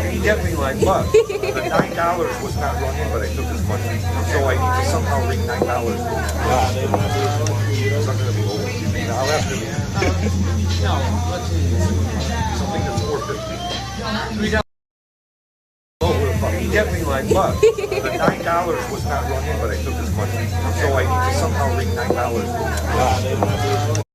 He kept me like, but the $9 was not run in, but I took his money. So I need to somehow ring $9. It's not going to be over. I'll have to. Something that's $4.50. He kept me like, but the $9 was not run in, but I took his money. So I need to somehow ring $9.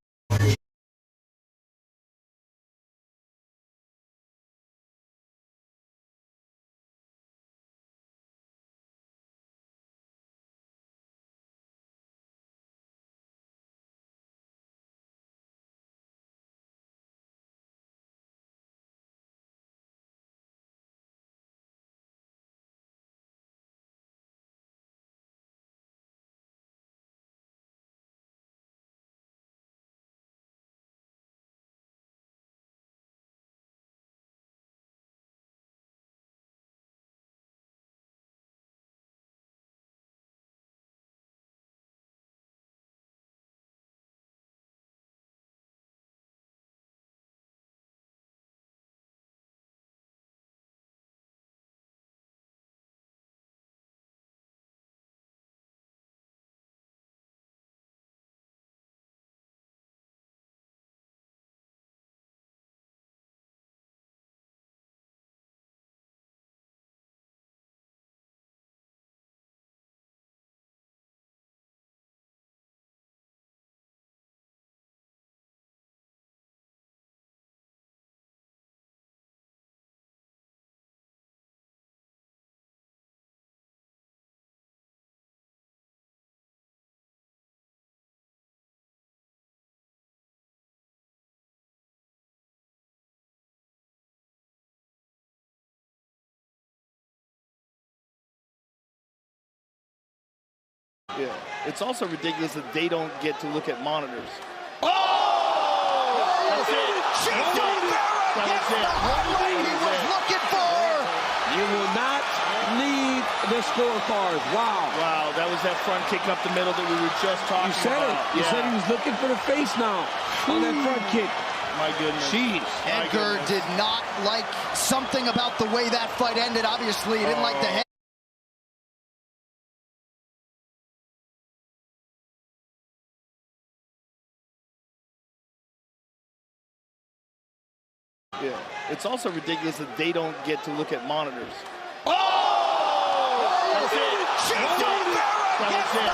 Yeah, it's also ridiculous that they don't get to look at monitors. Oh! That's it. That was it. He was looking for. You will not need the scorecard. Wow. Wow, that was that front kick up the middle that we were just talking You said about. it. You said he was looking for the face now on that front kick. My goodness. Jeez. Edgar did not like something about the way that fight ended. Obviously, he didn't like the head. Yeah, it's also ridiculous that they don't get to look at monitors. Oh! That's it. That was it.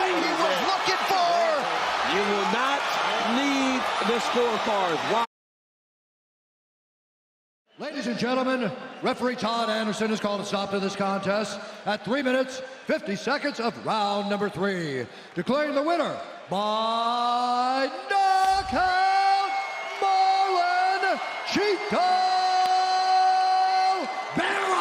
He was looking for. You will not need the scorecard. Wow. Ladies and gentlemen, referee Todd Anderson has called a stop to this contest at 3 minutes, 50 seconds of round number 3, declaring the winner by knockout, Marlon Chito Vera!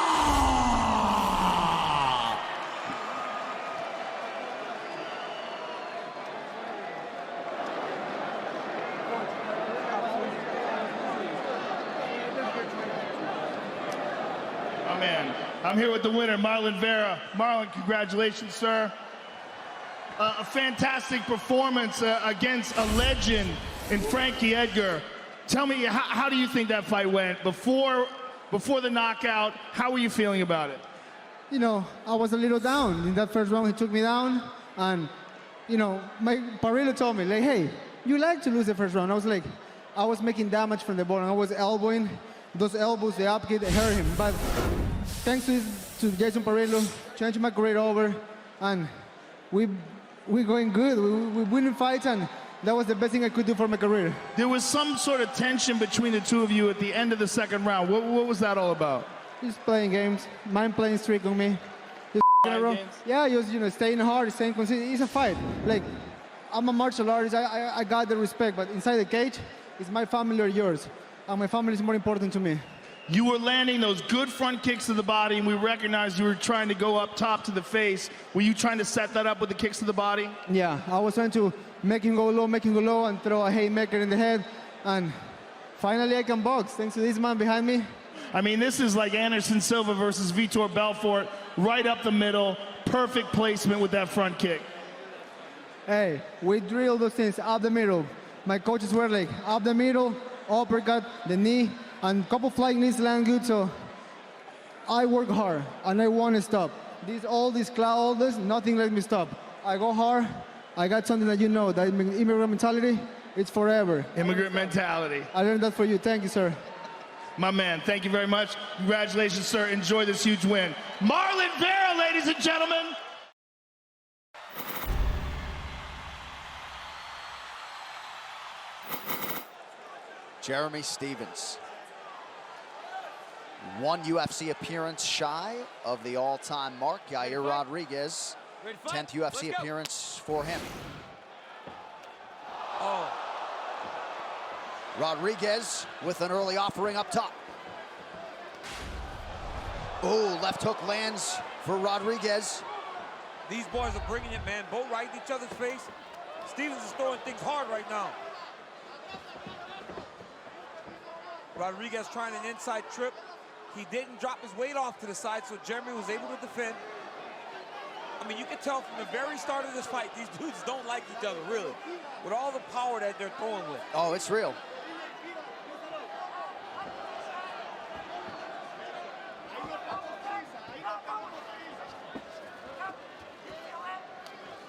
Oh, man. I'm here with the winner, Marlon Vera. Marlon, congratulations, sir. A fantastic performance against a legend in Frankie Edgar. Tell me, how do you think that fight went? Before the knockout, how were you feeling about it? You know, I was a little down. In that first round, he took me down. And, you know, Parillo told me, like, hey, you like to lose the first round. I was like, I was making damage from the ball, and I was elbowing. Those elbows, the upkick, they hurt him. But thanks to Jason Parillo, changed my career over. And we're going good. We're winning fights, and that was the best thing I could do for my career. There was some sort of tension between the two of you at the end of the second round. What was that all about? He's playing games. Mind playing streak on me. Yeah, he was, you know, staying hard, staying consistent. It's a fight. Like, I'm a martial artist. I got the respect, but inside the cage, it's my family or yours. And my family is more important to me. You were landing those good front kicks to the body, and we recognized you were trying to go up top to the face. Were you trying to set that up with the kicks to the body? Yeah, I was trying to make him go low, and throw a haymaker in the head. And finally, I can box, thanks to this man behind me. I mean, this is like Anderson Silva versus Vitor Belfort, right up the middle, perfect placement with that front kick. Hey, we drill those things up the middle. my coaches were like up the middle, uppercut, the knee, and a couple flying knees land good. So I work hard and I want to stop. All this cloud, all this, nothing let me stop. I go hard. I got something that you know, that immigrant mentality, it's forever. Immigrant mentality. I learned that for you. Thank you, sir. My man, thank you very much. Congratulations, sir. Enjoy this huge win. Marlon Vera, ladies and gentlemen. Jeremy Stephens. One UFC appearance shy of the all-time mark. Yair Rodriguez, 10th UFC appearance for him. Oh. Rodriguez with an early offering up top. Oh, left hook lands for Rodriguez. These boys are bringing it, man. Both right in each other's face. Stephens is throwing things hard right now. Rodriguez trying an inside trip. He didn't drop his weight off to the side, so Jeremy was able to defend. I mean, you can tell from the very start of this fight, these dudes don't like each other, really, with all the power that they're throwing with. Oh, it's real.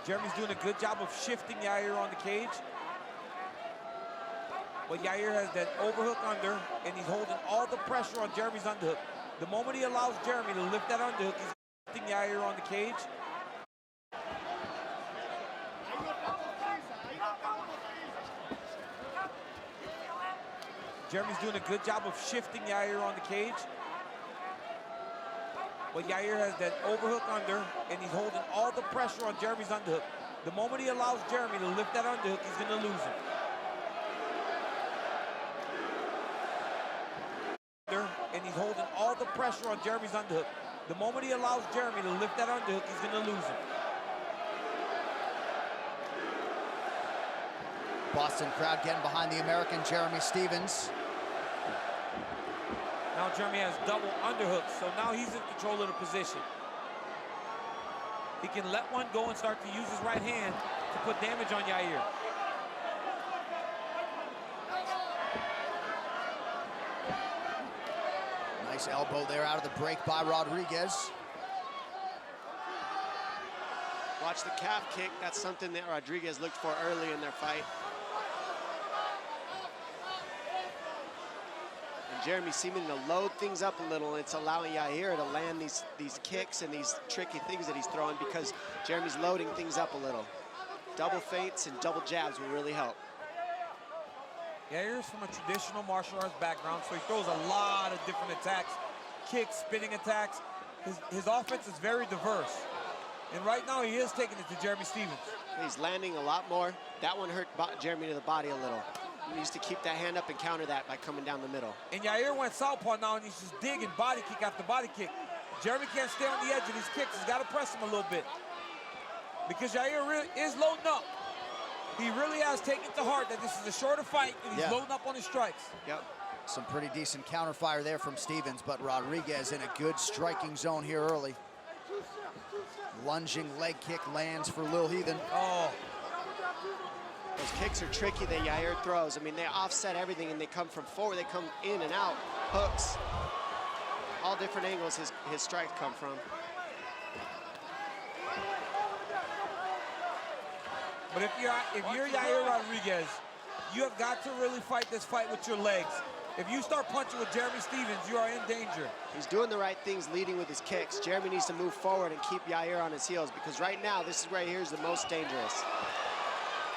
Jeremy's doing a good job of shifting Yair on the cage. But Yair has that overhook under, and he's holding all the pressure on Jeremy's underhook. The moment he allows Jeremy to lift that underhook, he's shifting Yair on the cage. Jeremy's doing a good job of shifting Yair on the cage. But Yair has that overhook under, and he's holding all the pressure on Jeremy's underhook. The moment he allows Jeremy to lift that underhook, he's going to lose him. And he's holding all the pressure on Jeremy's underhook. The moment he allows Jeremy to lift that underhook, he's going to lose him. Boston crowd getting behind the American Jeremy Stephens. Now Jeremy has double underhooks, so now he's in control of the position. He can let one go and start to use his right hand to put damage on Yair. Nice elbow there out of the break by Rodriguez. Watch the calf kick. That's something that Rodriguez looked for early in their fight. And Jeremy seeming to load things up a little. It's allowing Yair to land these kicks and these tricky things that he's throwing because Jeremy's loading things up a little. Double feints and double jabs will really help. Yair's from a traditional martial arts background, so he throws a lot of different attacks, kicks, spinning attacks. His offense is very diverse. And right now he is taking it to Jeremy Stephens. He's landing a lot more. That one hurt Jeremy to the body a little. He needs to keep that hand up and counter that by coming down the middle. And Yair went southpaw now, and he's just digging body kick after body kick. Jeremy can't stay on the edge of these kicks. He's got to press him a little bit. Because Yair really is loading up. He really has taken to heart that this is a shorter fight, and he's loading up on his strikes. Yep. Some pretty decent counterfire there from Stephens, but Rodriguez in a good striking zone here early. Lunging leg kick lands for Lil Heathen. Oh. Those kicks are tricky that Yair throws. I mean, they offset everything, and they come from forward. They come in and out, hooks. All different angles his strikes come from. But if you're Yair Rodriguez, you have got to really fight this fight with your legs. If you start punching with Jeremy Stephens, you are in danger. He's doing the right things, leading with his kicks. Jeremy needs to move forward and keep Yair on his heels, because right now, this is where Yair is the most dangerous,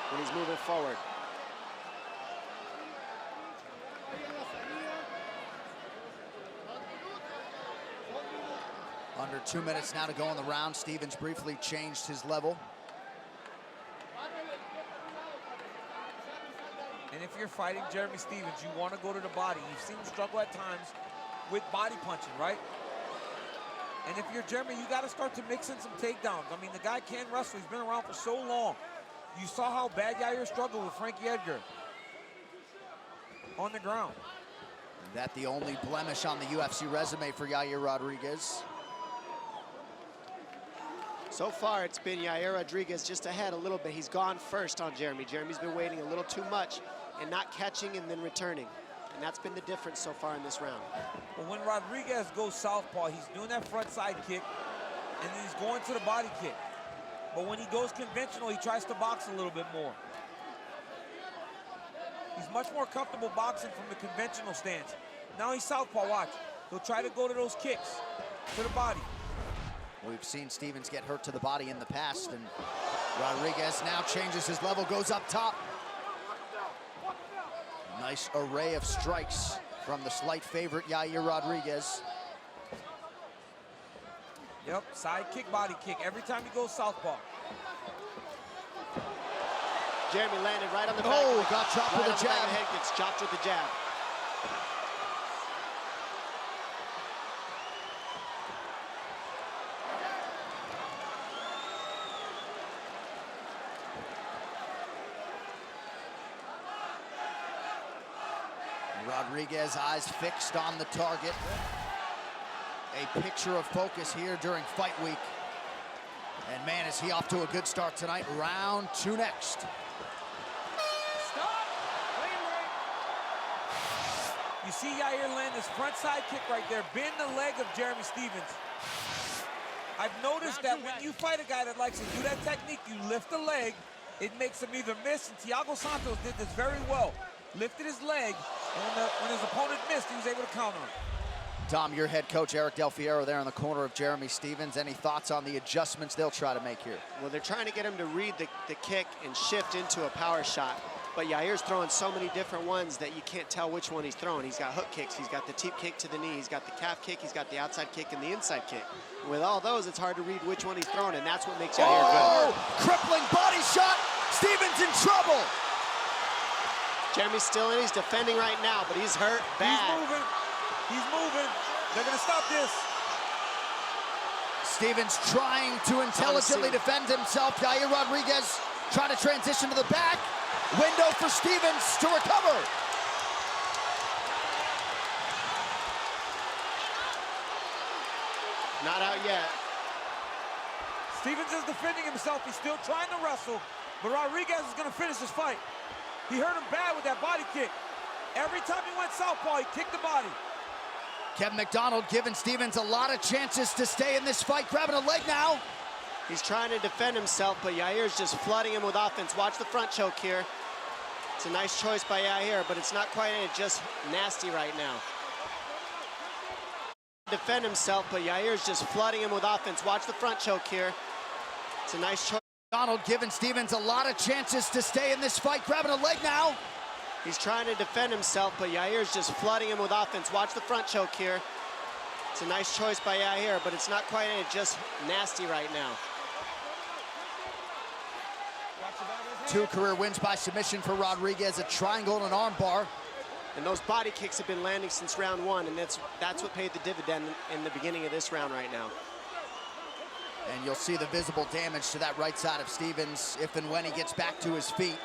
when he's moving forward. Under 2 minutes now to go in the round. Stephens briefly changed his level. And if you're fighting Jeremy Stephens, you want to go to the body. You've seen him struggle at times with body punching, right? And if you're Jeremy, you got to start to mix in some takedowns. I mean, the guy can wrestle. He's been around for so long. You saw how bad Yair struggled with Frankie Edgar on the ground. And that the only blemish on the UFC resume for Yair Rodriguez. So far, it's been Yair Rodriguez just ahead a little bit. He's gone first on Jeremy. Jeremy's been waiting a little too much and not catching and then returning. And that's been the difference so far in this round. Well, when Rodriguez goes southpaw, he's doing that front side kick, and then he's going to the body kick. But when he goes conventional, he tries to box a little bit more. He's much more comfortable boxing from the conventional stance. Now he's southpaw, watch. He'll try to go to those kicks, to the body. We've seen Stephens get hurt to the body in the past, and Rodriguez now changes his level, goes up top. Nice array of strikes from the slight favorite, Yair Rodriguez. Yep, side kick, body kick, every time he goes southpaw. Jeremy landed right on the back. Oh, got chopped with a jab. Head gets chopped with the jab. Rodriguez, eyes fixed on the target. A picture of focus here during fight week. And man, is he off to a good start tonight. Round 2 next. You see Yair land his front side kick right there, bend the leg of Jeremy Stephens. I've noticed that when you fight a guy that likes to do that technique, you lift the leg, it makes him either miss, and Thiago Santos did this very well. Lifted his leg, and when his opponent missed, he was able to counter him. Tom, your head coach, Eric Del Fierro, there in the corner of Jeremy Stephens. Any thoughts on the adjustments they'll try to make here? Well, they're trying to get him to read the kick and shift into a power shot. But Yair's throwing so many different ones that you can't tell which one he's throwing. He's got hook kicks, he's got the teep kick to the knee, he's got the calf kick, he's got the outside kick and the inside kick. With all those, it's hard to read which one he's throwing, and that's what makes Yair good. Crippling body shot. Stephens in trouble. Jeremy's still in, he's defending right now, but he's hurt bad. He's moving. They're gonna stop this. Stephens trying to intelligently defend himself. Yair Rodriguez trying to transition to the back. Window for Stephens to recover. Not out yet. Stephens is defending himself. He's still trying to wrestle, but Rodriguez is gonna finish this fight. He hurt him bad with that body kick. Every time he went southpaw, he kicked the body. Kevin McDonald giving Stephens a lot of chances to stay in this fight, grabbing a leg now. He's trying to defend himself, but Yair's just flooding him with offense. Watch the front choke here. It's a nice choice by Yair, but it's not quite in, it's just nasty right now. Defend himself, but Yair's just flooding him with offense. Watch the front choke here. It's a nice choice. McDonald giving Stephens a lot of chances to stay in this fight, grabbing a leg now. He's trying to defend himself, but Yair's just flooding him with offense. Watch the front choke here. It's a nice choice by Yair, but it's not quite in, it's just nasty right now. 2 career wins by submission for Rodriguez, a triangle and an arm bar. And those body kicks have been landing since round 1, and that's what paid the dividend in the beginning of this round right now. And you'll see the visible damage to that right side of Stephens if and when he gets back to his feet.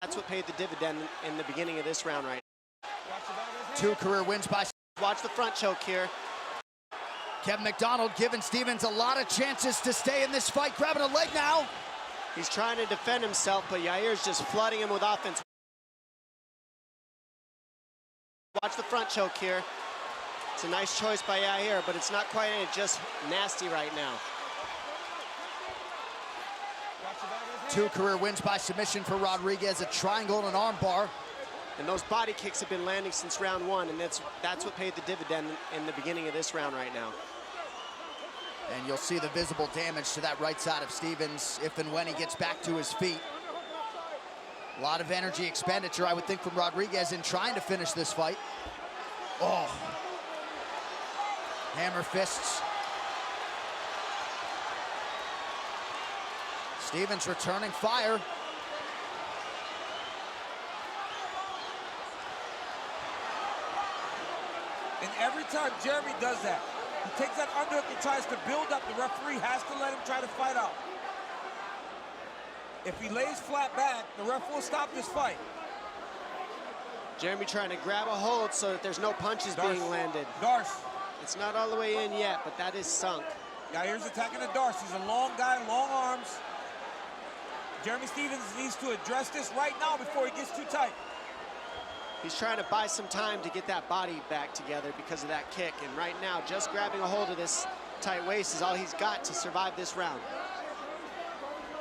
That's what paid the dividend in the beginning of this round right now. 2 career wins by... Watch the front choke here. Kevin McDonald giving Stephens a lot of chances to stay in this fight, grabbing a leg now. He's trying to defend himself, but Yair's just flooding him with offense. Watch the front choke here. It's a nice choice by Yair, but it's not quite in, it's just nasty right now. 2 career wins by submission for Rodriguez, a triangle and an arm bar. And those body kicks have been landing since round 1, and that's what paid the dividend in the beginning of this round right now. And you'll see the visible damage to that right side of Stephens if and when he gets back to his feet. A lot of energy expenditure, I would think, from Rodriguez in trying to finish this fight. Oh. Hammer fists. Stephens returning fire. And every time Jeremy does that, he takes that underhook and tries to build up. The referee has to let him try to fight out. If he lays flat back, the ref will stop this fight. Jeremy trying to grab a hold so that there's no punches being landed. Darce. It's not all the way in yet, but that is sunk. Yair's attacking the darts. He's a long guy, long arms. Jeremy Stephens needs to address this right now before he gets too tight. He's trying to buy some time to get that body back together because of that kick. And right now, just grabbing a hold of this tight waist is all he's got to survive this round.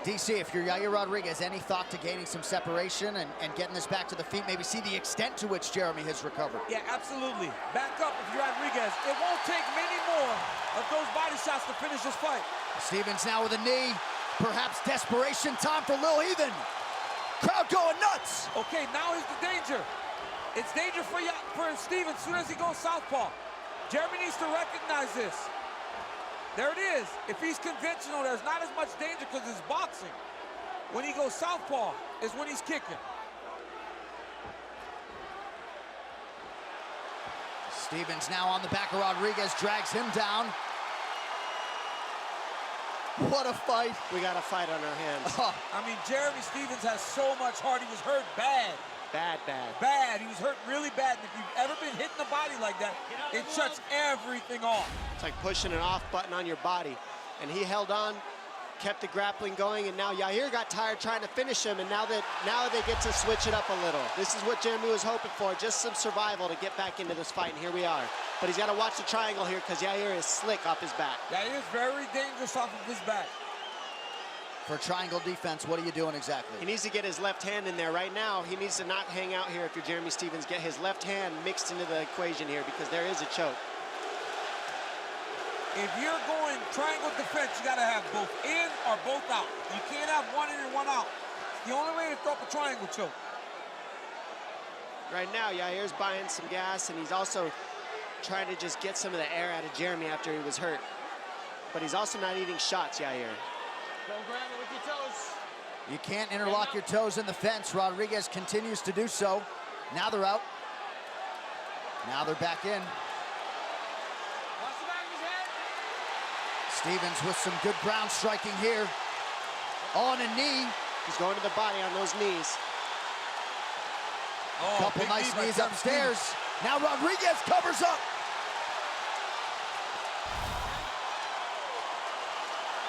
DC, if you're Yair Rodriguez, any thought to gaining some separation and getting this back to the feet, maybe see the extent to which Jeremy has recovered? Yeah, absolutely. Back up if you're Rodriguez. It won't take many more of those body shots to finish this fight. Stephens now with a knee. Perhaps desperation time for Lil Heathen. Crowd going nuts. Okay, now is the danger. It's danger for Stephens as soon as he goes southpaw. Jeremy needs to recognize this. There it is. If he's conventional, there's not as much danger because it's boxing. When he goes southpaw is when he's kicking. Stephens now on the back of Rodriguez, drags him down. What a fight. We got a fight on our hands. I mean, Jeremy Stephens has so much heart. He was hurt bad. Bad. Bad. He was hurt really bad. And if you've ever been hit in the body like that, it shuts everything off. It's like pushing an off button on your body. And he held on, kept the grappling going, and now Yair got tired trying to finish him, and now they get to switch it up a little. This is what Jeremy was hoping for, just some survival to get back into this fight, and here we are. But he's got to watch the triangle here because Yair is slick off his back. Yair is very dangerous off of his back. For triangle defense, what are you doing exactly? He needs to get his left hand in there right now. He needs to not hang out here if you're Jeremy Stephens. Get his left hand mixed into the equation here because there is a choke. If you're going triangle defense, you got to have both in or both out. You can't have one in and one out. It's the only way to throw up a triangle choke. Right now, Yair's buying some gas, and he's also trying to just get some of the air out of Jeremy after he was hurt. But he's also not eating shots, Yair. Don't grab it with your toes. You can't interlock your toes in the fence. Rodriguez continues to do so. Now they're out. Now they're back in. Watch the back of his head. Stephens with some good ground striking here. On a knee. He's going to the body on those knees. Oh, Couple nice knees upstairs. Now Rodriguez covers up.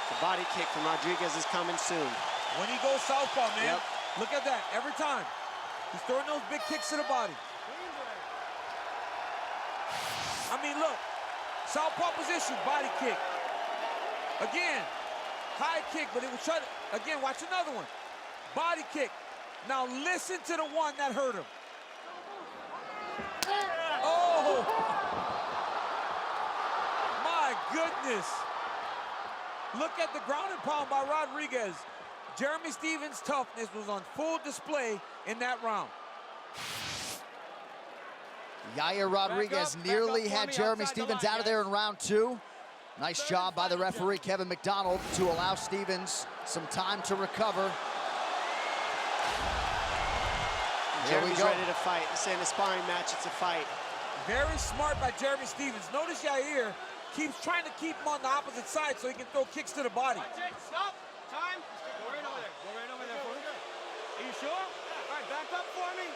The body kick from Rodriguez is coming soon. When he goes southpaw, man, Yep. Look at that. Every time. He's throwing those big kicks to the body. I mean, look. Southpaw position, body kick. Again, high kick, but it was trying to, again, watch another one. Body kick. Now listen to the one that hurt him. Oh! My goodness. Look at the ground and pound by Rodriguez. Jeremy Stephens' toughness was on full display in that round. Yair Rodriguez nearly had Jeremy Stephens out of there in round 2. Nice job by the referee, Kevin McDonald, to allow Stephens some time to recover. Jeremy's ready to fight. This ain't a sparring match, it's a fight. Very smart by Jeremy Stephens. Notice Yair keeps trying to keep him on the opposite side so he can throw kicks to the body. Stop. Time. Go right over there. Go right over there for me. Are you sure? All right, back up for me.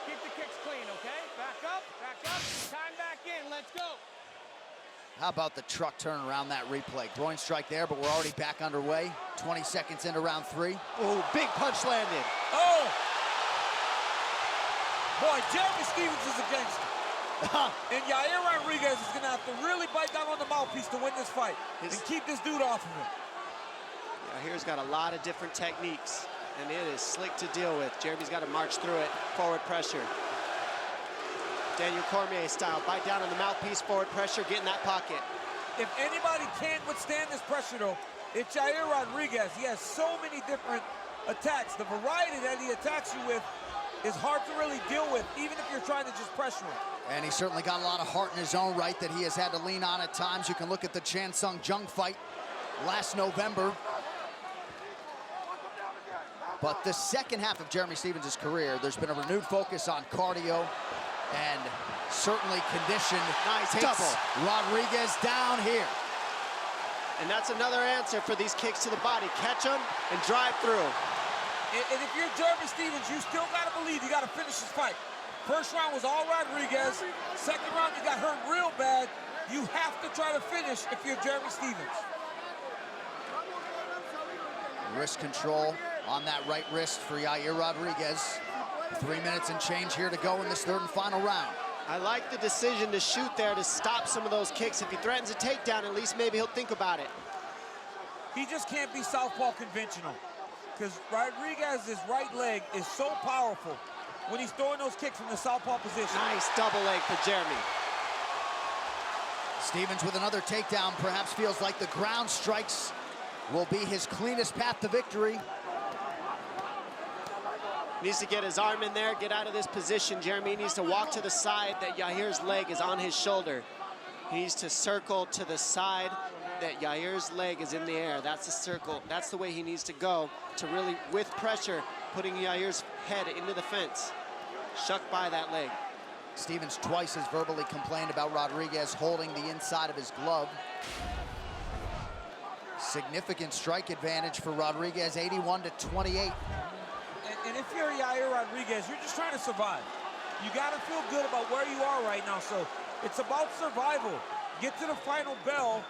Keep the kicks clean, okay? Back up. Time back in. Let's go. How about the truck turn around that replay? Groin strike there, but we're already back underway. 20 seconds into round 3. Oh, big punch landed. Oh! Boy, Jeremy Stephens is a gangster. And Yair Rodriguez is gonna have to really bite down on the mouthpiece to win this fight and keep this dude off of him. Yair's got a lot of different techniques, and it is slick to deal with. Jeremy's got to march through it. Forward pressure. Daniel Cormier style. Bite down on the mouthpiece, forward pressure, get in that pocket. If anybody can't withstand this pressure, though, it's Yair Rodriguez. He has so many different attacks. The variety that he attacks you with is hard to really deal with, even if you're trying to just pressure him. And he's certainly got a lot of heart in his own right that he has had to lean on at times. You can look at the Chan Sung Jung fight last November. But the second half of Jeremy Stephens' career, there's been a renewed focus on cardio and certainly condition. Nice takes double. Rodriguez down here. And that's another answer for these kicks to the body. Catch them and drive through. And if you're Jeremy Stephens, you still got to believe you got to finish this fight. First round was all Rodriguez. Second round, you got hurt real bad. You have to try to finish if you're Jeremy Stephens. Wrist control on that right wrist for Yair Rodriguez. 3 minutes and change here to go in this third and final round. I like the decision to shoot there to stop some of those kicks. If he threatens a takedown, at least maybe he'll think about it. He just can't be southpaw conventional, because Rodriguez's right leg is so powerful when he's throwing those kicks from the southpaw position. Nice double leg for Jeremy. Stephens with another takedown, perhaps feels like the ground strikes will be his cleanest path to victory. Needs to get his arm in there, get out of this position. Jeremy needs to walk to the side that Yair's leg is on his shoulder. He needs to circle to the side that Yair's leg is in the air. That's the circle. That's the way he needs to go to really, with pressure, putting Yair's head into the fence. Shuck by that leg. Stephens twice has verbally complained about Rodriguez holding the inside of his glove. Significant strike advantage for Rodriguez, 81-28. And if you're Yair Rodriguez, you're just trying to survive. You got to feel good about where you are right now. So it's about survival. Get to the final bell,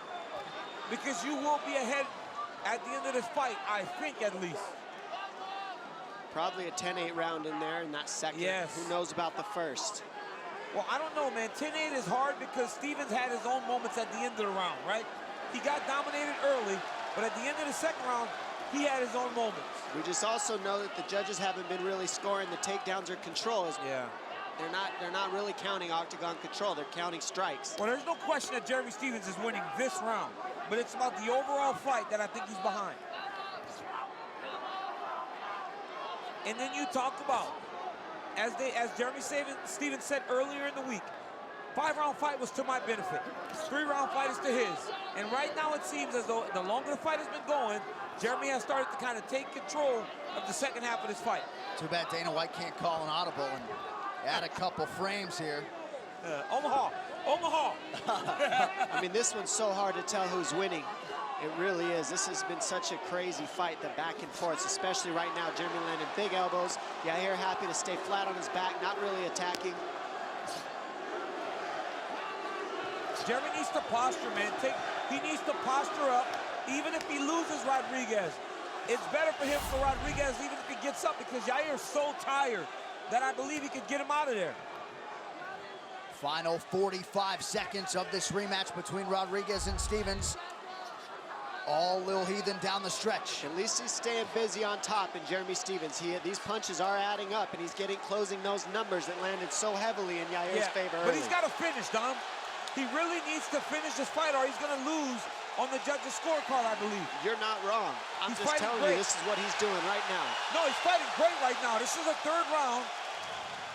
because you will be ahead at the end of this fight, I think, at least. Probably a 10-8 round in there in that second. Yes. Who knows about the first? Well, I don't know, man. 10-8 is hard because Stephens had his own moments at the end of the round, right? He got dominated early, but at the end of the second round, he had his own moments. We just also know that the judges haven't been really scoring the takedowns or controls. Yeah. They're not really counting octagon control. They're counting strikes. Well, there's no question that Jeremy Stephens is winning this round, but it's about the overall fight that I think he's behind. And then you talk about, as Jeremy Stephens said earlier in the week, 5-round fight was to my benefit. 3-round fight is to his. And right now it seems as though the longer the fight has been going, Jeremy has started to kind of take control of the second half of this fight. Too bad Dana White can't call an audible and add a couple frames here. Omaha. I mean, this one's so hard to tell who's winning. It really is. This has been such a crazy fight, the back and forth, especially right now. Jeremy landing big elbows. Yair happy to stay flat on his back, not really attacking. Jeremy needs to posture, man. He needs to posture up, even if he loses Rodriguez. It's better for him for Rodriguez, even if he gets up, because Yair's so tired that I believe he could get him out of there. Final 45 seconds of this rematch between Rodriguez and Stephens. All Lil Heathen down the stretch. At least he's staying busy on top in Jeremy Stephens. These punches are adding up, and he's closing those numbers that landed so heavily in Yair's favor but early. he's got to finish, Dom. He really needs to finish this fight, or he's going to lose on the judges' scorecard, I believe. You're not wrong. I'm He's just telling great. you, this is what he's doing right now. No, he's fighting great right now. This is the third round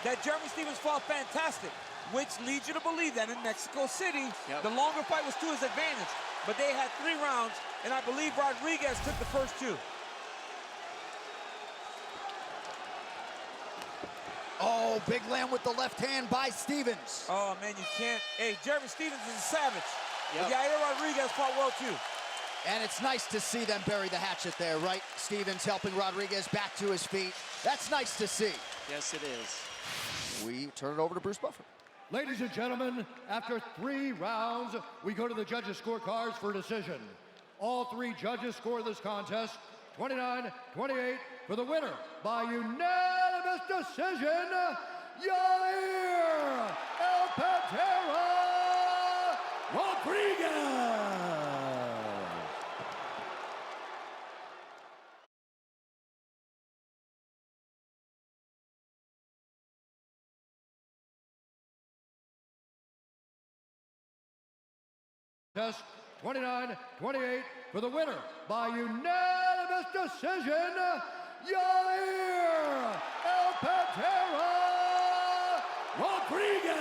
that Jeremy Stephens fought fantastic, which leads you to believe that in Mexico City, the longer fight was to his advantage. But they had 3 rounds, and I believe Rodriguez took the first 2. Oh, big land with the left hand by Stephens. Oh, man, you can't. Hey, Jeremy Stephens is a savage. But Yair Rodriguez fought well, too. And it's nice to see them bury the hatchet there, right? Stephens helping Rodriguez back to his feet. That's nice to see. Yes, it is. We turn it over to Bruce Buffer. Ladies and gentlemen, after 3 rounds, we go to the judges' scorecards for decision. All 3 judges score this contest 29-28 for the winner by unanimous decision, Yair El Pantera Rodriguez. Test 29-28 for the winner by unanimous decision, Yair El Pantera Rodriguez.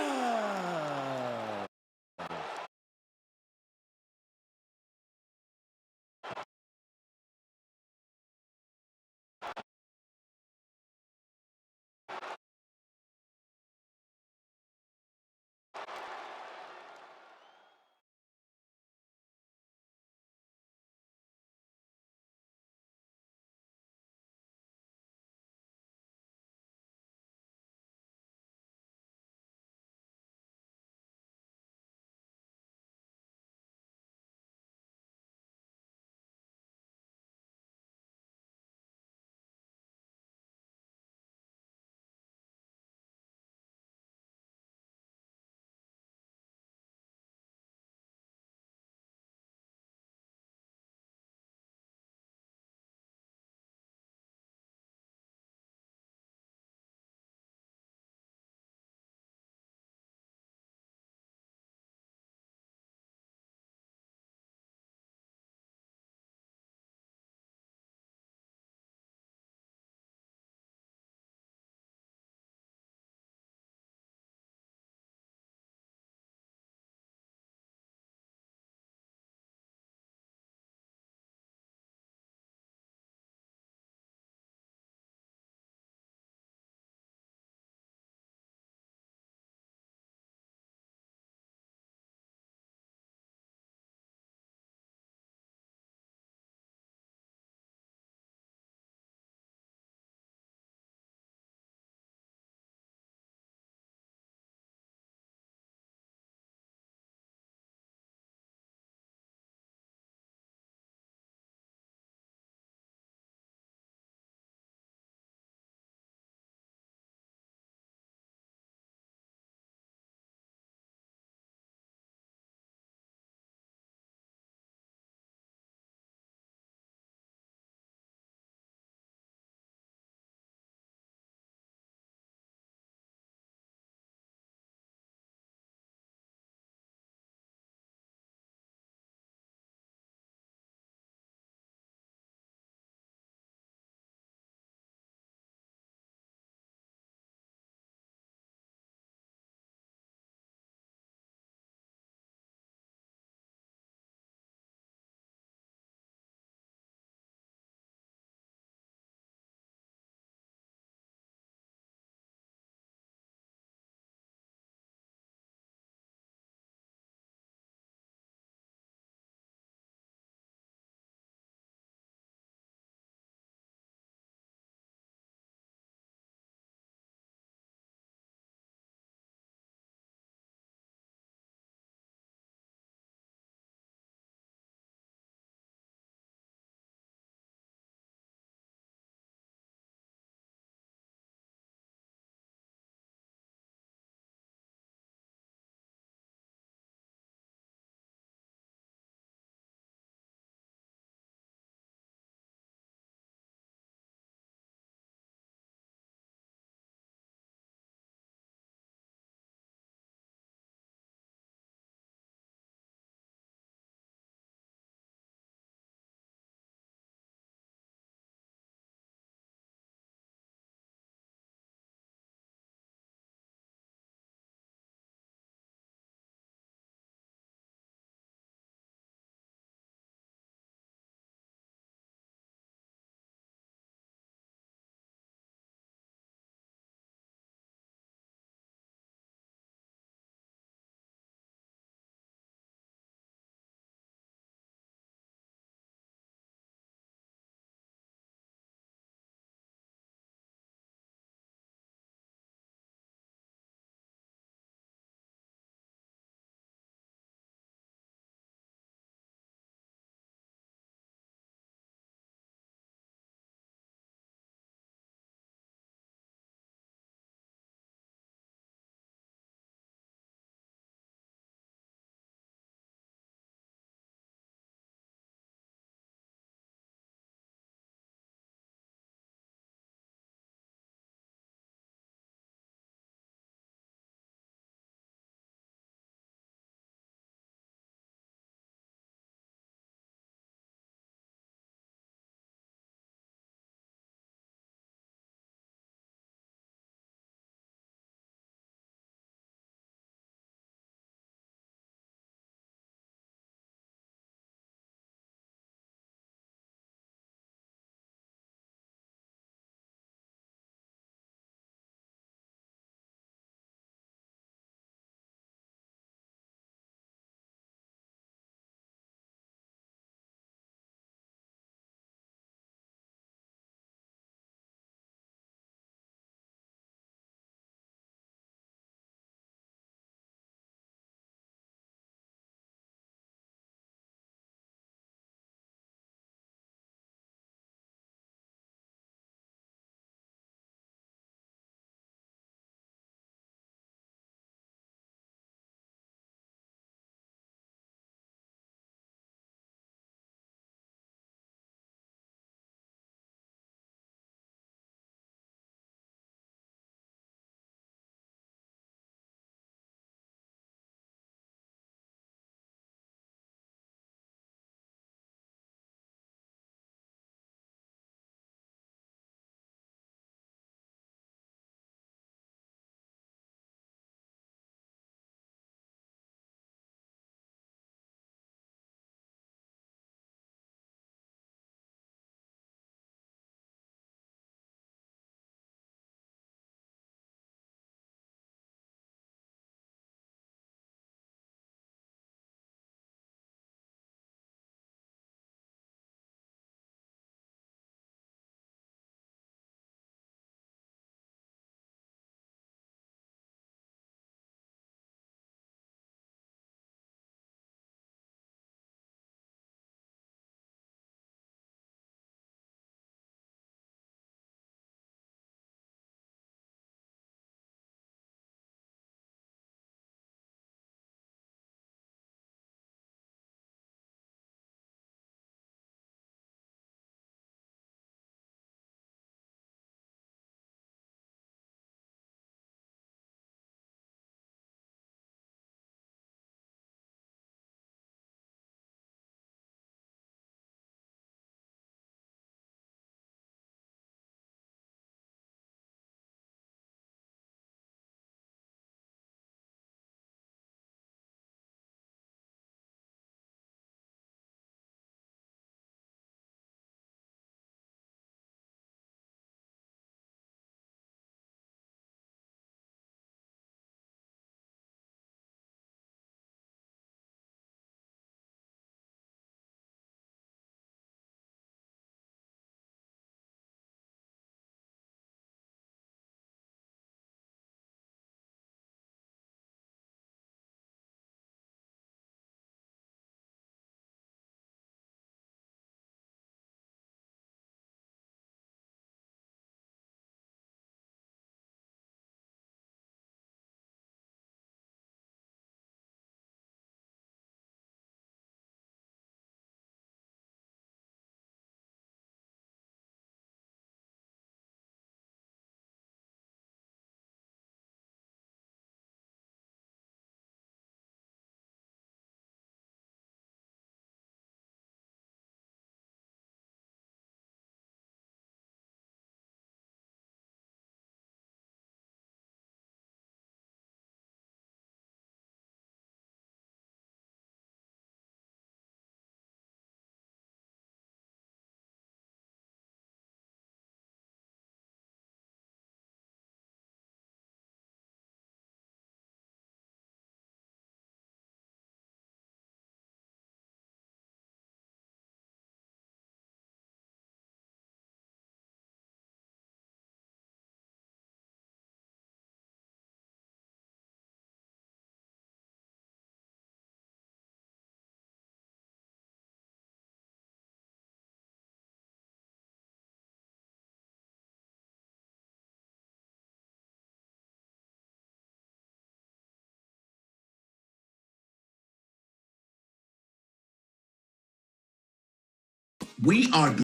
We are